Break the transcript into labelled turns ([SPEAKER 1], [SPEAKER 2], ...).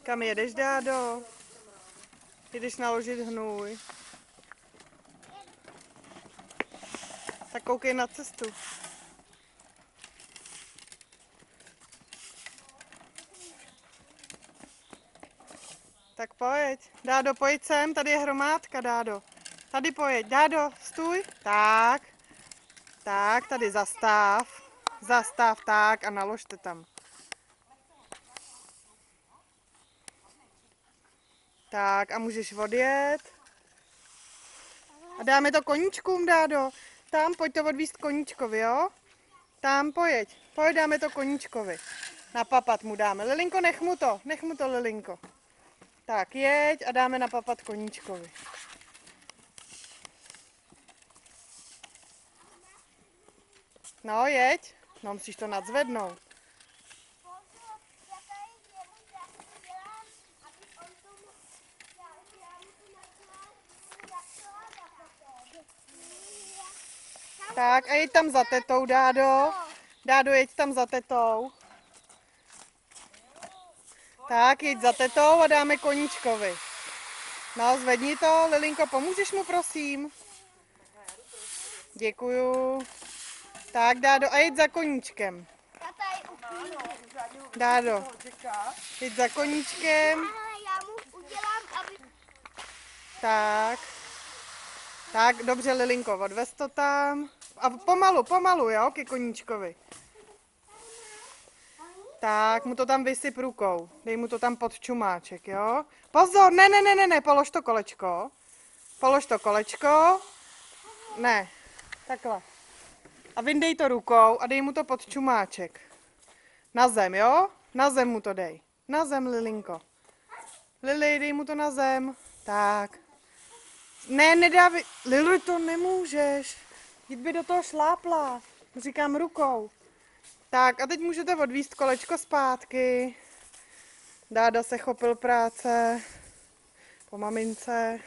[SPEAKER 1] Kam jedeš, Dádo? Jdeš naložit hnůj. Tak koukej na cestu. Tak pojď. Dádo, pojď sem, tady je hromádka, Dádo. Tady pojď, Dádo, stůj. Tak. Tak, tady zastav. Zastav, tak a naložte tam. Tak a můžeš odjet. A dáme to koníčkům, Dádo. Tam, pojď to odvízt koníčkovi, jo? Tam, pojď. Pojď, dáme to koníčkovi. Napapat mu dáme. Lilinko, nech mu to, Lilinko. Tak, jeď a dáme napapat koníčkovi. No, jeď. No, musíš to nadzvednout. Tak a jeď tam za tetou, Dádo. Dádo, jeď tam za tetou. Tak, jeď za tetou a dáme koníčkovi. No, zvedni to, Lilinko, pomůžeš mu, prosím? Děkuju. Tak, Dádo, a jeď za koníčkem. Dádo, jeď za koníčkem. Tak. Tak, dobře, Lilinko, odvez to tam. A pomalu, jo, ke koníčkovi. Tak, mu to tam vysyp rukou. Dej mu to tam pod čumáček, jo. Pozor, ne, polož to kolečko. Polož to kolečko. Ne, takhle. A vyndej to rukou a dej mu to pod čumáček. Na zem, jo? Na zem mu to dej. Na zem, Lilinko. Lili, dej mu to na zem. Tak. Ne, nedávej. Lili, to nemůžeš. Jít by do toho šlápla. Říkám rukou. Tak a teď můžete odvízt kolečko zpátky. Dáda se chopil práce. Po mamince.